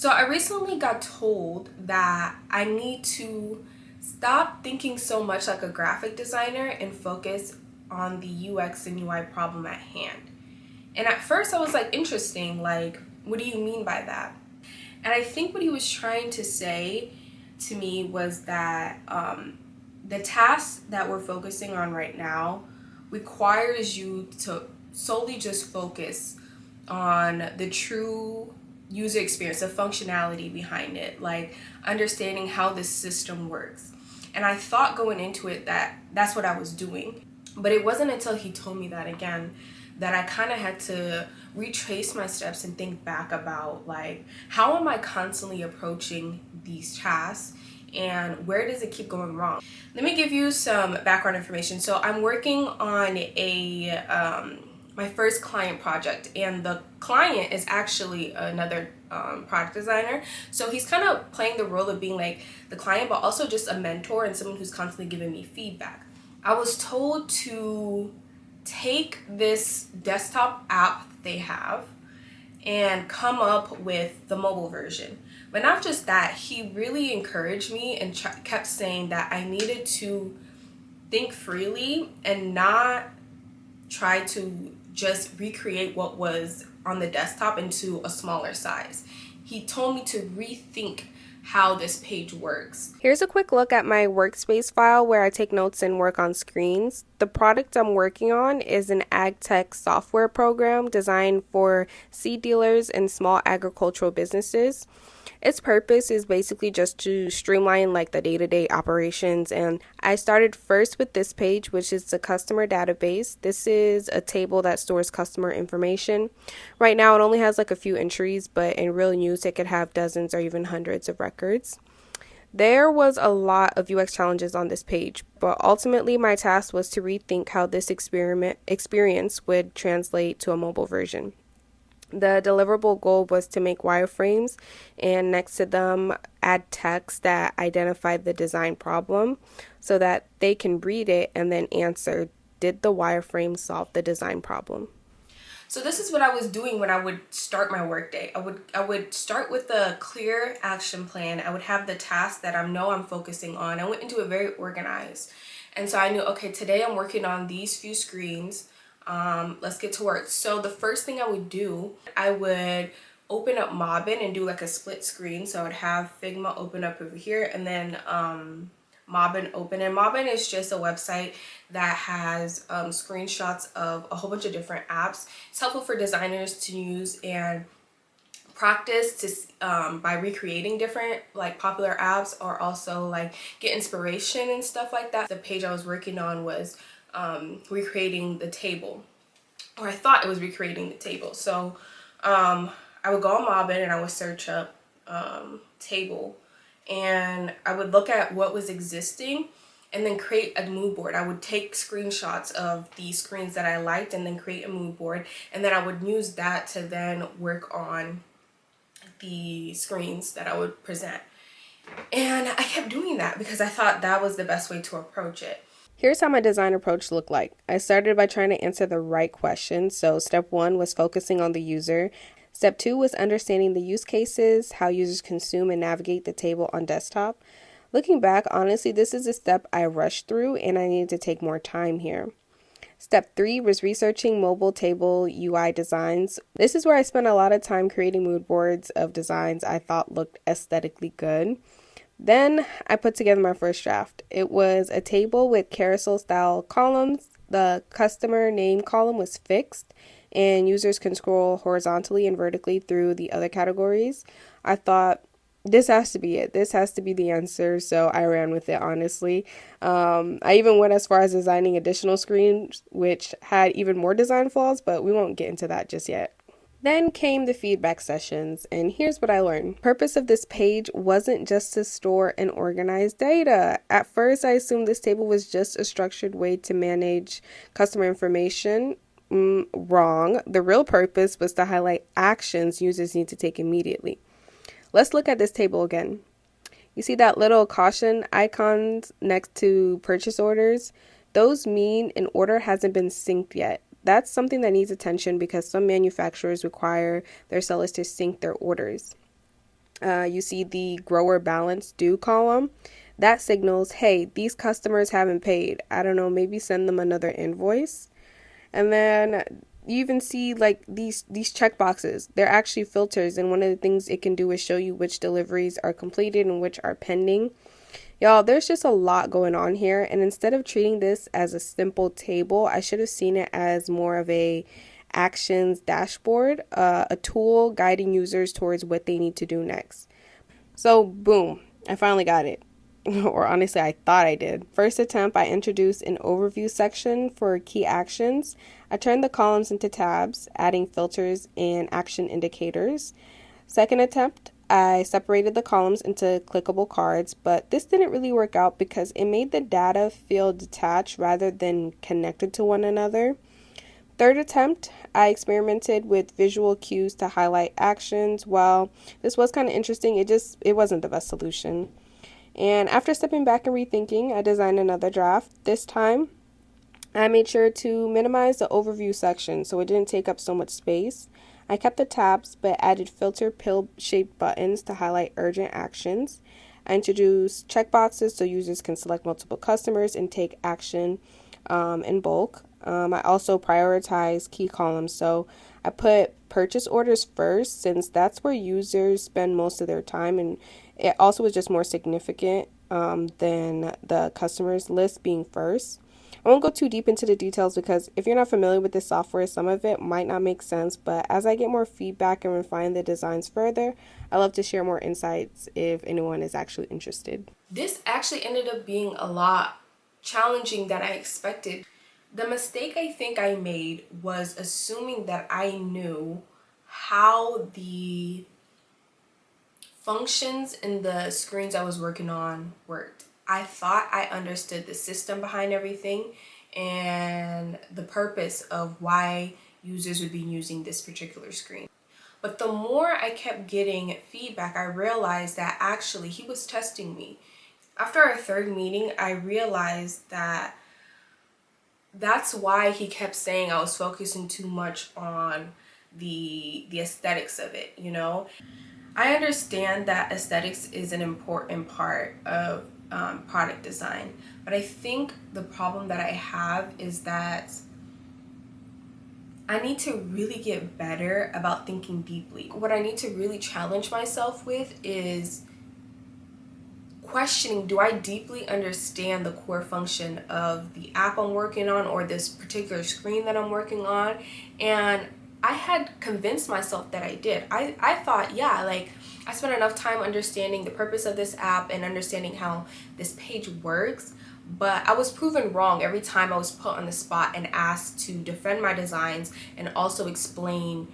So I recently got told that I need to stop thinking so much like a graphic designer and focus on the UX and UI problem at hand. And at first I was like, interesting, like, what do you mean by that? And I think what he was trying to say to me was that the task that we're focusing on right now requires you to solely just focus on the true user experience, the functionality behind it, like understanding how the system works. And I thought going into it that that's what I was doing. But it wasn't until he told me that again that I kind of had to retrace my steps and think back about, like, how am I constantly approaching these tasks and where does it keep going wrong? Let me give you some background information. So I'm working on my first client project, and the client is actually another product designer. So he's kind of playing the role of being like the client, but also just a mentor and someone who's constantly giving me feedback. I was told to take this desktop app they have and come up with the mobile version. But not just that, he really encouraged me and kept saying that I needed to think freely and not try to just recreate what was on the desktop into a smaller size. He told me to rethink how this page works. Here's a quick look at my workspace file where I take notes and work on screens. The product I'm working on is an ag tech software program designed for seed dealers and small agricultural businesses. Its purpose is basically just to streamline like the day-to-day operations, and I started first with this page, which is the customer database. This is a table that stores customer information. Right now it only has like a few entries, but in real use it could have dozens or even hundreds of records. There was a lot of UX challenges on this page, but ultimately my task was to rethink how this experience would translate to a mobile version. The deliverable goal was to make wireframes and next to them add text that identified the design problem so that they can read it and then answer, did the wireframe solve the design problem? So this is what I was doing when I would start my workday. I would start with a clear action plan. I would have the task that I know I'm focusing on. I went into it very organized. And so I knew, okay, today I'm working on these few screens. Let's get to work. So the first thing I would do, I would open up Mobbin and do like a split screen. So I would have Figma open up over here and then Mobbin open. And Mobbin is just a website that has screenshots of a whole bunch of different apps. It's helpful for designers to use and practice to by recreating different like popular apps, or also like get inspiration and stuff like that. The page I was working on was recreating the table, or I thought it was recreating the table. So I would go on Mobbin and I would search up table, and I would look at what was existing and then create a mood board. I would take screenshots of the screens that I liked and then create a mood board, and then I would use that to then work on the screens that I would present. And I kept doing that because I thought that was the best way to approach it. Here's how my design approach looked like. I started by trying to answer the right questions. So step 1 was focusing on the user. Step 2 was understanding the use cases, how users consume and navigate the table on desktop. Looking back, honestly, this is a step I rushed through and I needed to take more time here. Step 3 was researching mobile table UI designs. This is where I spent a lot of time creating mood boards of designs I thought looked aesthetically good. Then I put together my first draft. It was a table with carousel style columns. The customer name column was fixed and users can scroll horizontally and vertically through the other categories. I thought, this has to be it. This has to be the answer. So I ran with it, honestly. I even went as far as designing additional screens, which had even more design flaws, but we won't get into that just yet. Then came the feedback sessions, and here's what I learned. The purpose of this page wasn't just to store and organize data. At first, I assumed this table was just a structured way to manage customer information. Wrong. The real purpose was to highlight actions users need to take immediately. Let's look at this table again. You see that little caution icons next to purchase orders? Those mean an order hasn't been synced yet. That's something that needs attention because some manufacturers require their sellers to sync their orders. You see the grower balance due column. That signals, hey, these customers haven't paid. I don't know, maybe send them another invoice. And then you even see like these check boxes. They're actually filters, and one of the things it can do is show you which deliveries are completed and which are pending. Y'all, there's just a lot going on here, and instead of treating this as a simple table, I should have seen it as more of a actions dashboard, a tool guiding users towards what they need to do next. So, boom, I finally got it. Or honestly, I thought I did. First attempt, I introduced an overview section for key actions. I turned the columns into tabs, adding filters and action indicators. Second attempt, I separated the columns into clickable cards, but this didn't really work out because it made the data feel detached rather than connected to one another. Third attempt, I experimented with visual cues to highlight actions. While this was kind of interesting, it wasn't the best solution. And after stepping back and rethinking, I designed another draft. This time, I made sure to minimize the overview section so it didn't take up so much space. I kept the tabs but added filter pill-shaped buttons to highlight urgent actions. I introduced checkboxes so users can select multiple customers and take action in bulk. I also prioritized key columns, so I put purchase orders first since that's where users spend most of their time, and it also was just more significant than the customers list being first. I won't go too deep into the details because if you're not familiar with this software, some of it might not make sense, but as I get more feedback and refine the designs further, I love to share more insights if anyone is actually interested. This actually ended up being a lot challenging than I expected. The mistake I think I made was assuming that I knew how the functions in the screens I was working on worked. I thought I understood the system behind everything and the purpose of why users would be using this particular screen. But the more I kept getting feedback, I realized that actually he was testing me. After our third meeting, I realized that that's why he kept saying I was focusing too much on the aesthetics of it, you know? I understand that aesthetics is an important part of product design, but I think the problem that I have is that I need to really get better about thinking deeply. What I need to really challenge myself with is questioning, do I deeply understand the core function of the app I'm working on or this particular screen that I'm working on? And I had convinced myself that I did. I thought, yeah, like I spent enough time understanding the purpose of this app and understanding how this page works, but I was proven wrong every time I was put on the spot and asked to defend my designs and also explain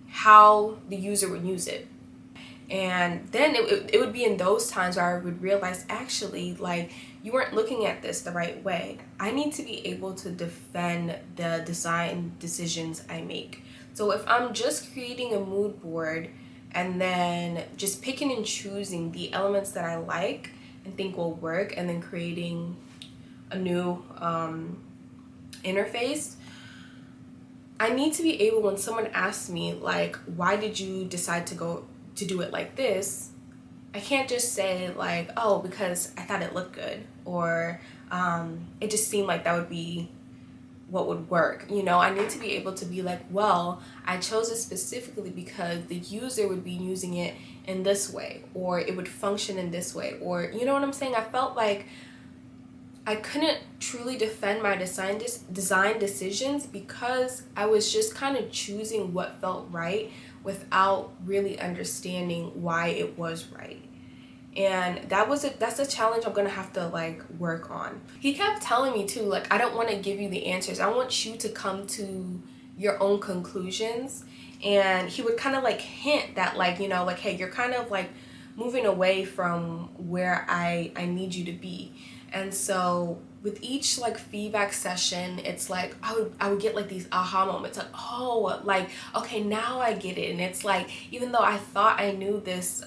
how the user would use it. And then it would be in those times where I would realize actually, like, you weren't looking at this the right way. I need to be able to defend the design decisions I make. So if I'm just creating a mood board and then just picking and choosing the elements that I like and think will work and then creating a new interface, I need to be able, when someone asks me, like, why did you decide to do it like this, I can't just say like, oh, because I thought it looked good, or it just seemed like that would be what would work. You know, I need to be able to be like, well, I chose it specifically because the user would be using it in this way, or it would function in this way, or you know what I'm saying? I felt like I couldn't truly defend my design decisions because I was just kind of choosing what felt right without really understanding why it was right. And that's a challenge I'm gonna have to like work on. He kept telling me too, like, I don't want to give you the answers. I want you to come to your own conclusions. And he would kind of like hint that, like, you know, like, hey, you're kind of like moving away from where I need you to be. And so with each like feedback session, it's like I would get like these aha moments, like, oh, like, okay, now I get it. And it's like, even though I thought I knew this,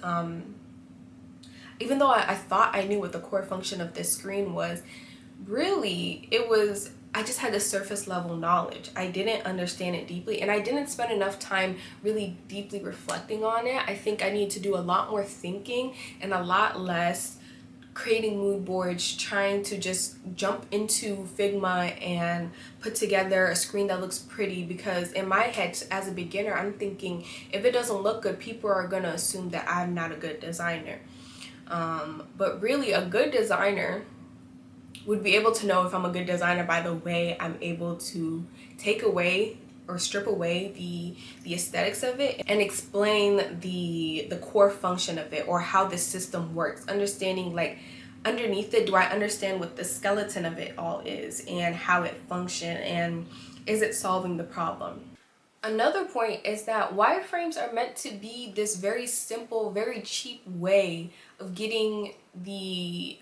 even though I thought I knew what the core function of this screen was, really it was I just had the surface level knowledge. I didn't understand it deeply, and I didn't spend enough time really deeply reflecting on it. I think I need to do a lot more thinking and a lot less creating mood boards, trying to just jump into Figma and put together a screen that looks pretty, because in my head as a beginner, I'm thinking if it doesn't look good, people are gonna assume that I'm not a good designer. But really, a good designer would be able to know if I'm a good designer by the way I'm able to take away or strip away the aesthetics of it and explain the core function of it, or how the system works, understanding like underneath it, do I understand what the skeleton of it all is and how it functions, and is it solving the problem. Another point is that wireframes are meant to be this very simple, very cheap way of getting the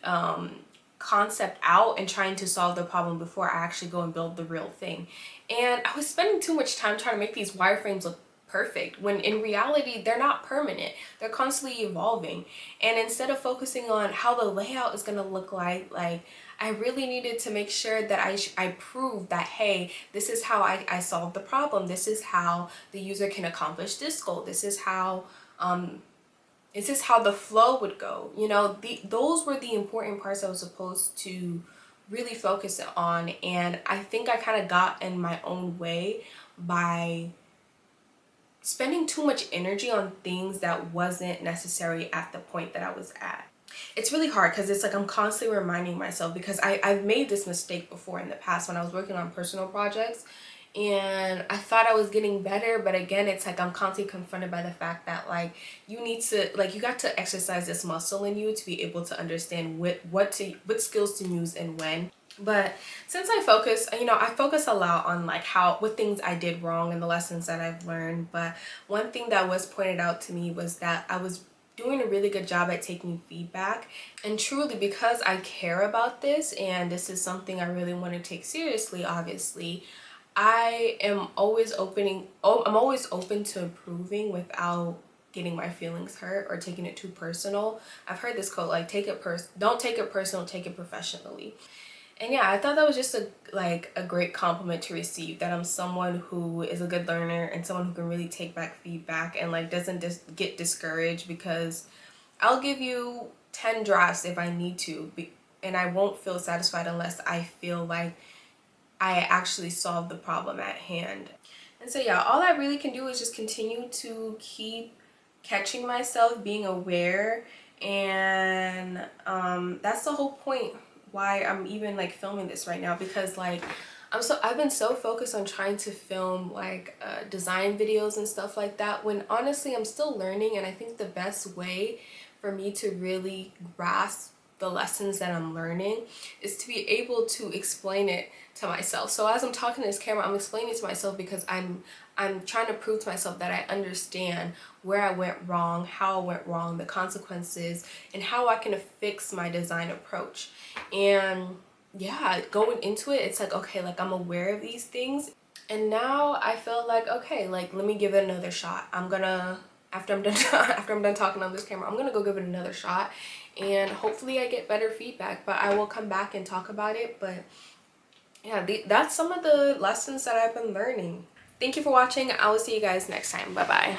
concept out and trying to solve the problem before I actually go and build the real thing. And I was spending too much time trying to make these wireframes look perfect, when in reality they're not permanent. They're constantly evolving. And instead of focusing on how the layout is going to look like I really needed to make sure that I proved that, hey, this is how I solved the problem. This is how the user can accomplish this goal. This is how the flow would go. You know, those were the important parts I was supposed to really focus on. And I think I kind of got in my own way by spending too much energy on things that wasn't necessary at the point that I was at. It's really hard because it's like I'm constantly reminding myself, because I've made this mistake before in the past when I was working on personal projects, and I thought I was getting better, but again, it's like I'm constantly confronted by the fact that like you need to, like, you got to exercise this muscle in you to be able to understand what skills to use and when. But since I focus a lot on like what things I did wrong and the lessons that I've learned. But one thing that was pointed out to me was that I was doing a really good job at taking feedback, and truly, because I care about this and this is something I really want to take seriously, obviously I'm always open to improving without getting my feelings hurt or taking it too personal. I've heard this quote, like, don't take it personal, take it professionally. And yeah, I thought that was just a great compliment to receive, that I'm someone who is a good learner and someone who can really take back feedback and like doesn't just get discouraged, because I'll give you 10 drafts if I need to, and I won't feel satisfied unless I feel like I actually solved the problem at hand. And so yeah, all I really can do is just continue to keep catching myself, being aware, and that's the whole point why I'm even like filming this right now, because like I've been so focused on trying to film like design videos and stuff like that, when honestly I'm still learning. And I think the best way for me to really grasp the lessons that I'm learning is to be able to explain it to myself. So as I'm talking to this camera, I'm explaining it to myself because I'm trying to prove to myself that I understand where I went wrong, how I went wrong, the consequences, and how I can fix my design approach. And yeah, going into it, it's like, okay, like I'm aware of these things, and now I feel like, okay, like let me give it another shot. After I'm done talking on this camera, I'm gonna go give it another shot, and hopefully I get better feedback. But I will come back and talk about it. But yeah, that's some of the lessons that I've been learning. Thank you for watching. I will see you guys next time. Bye bye.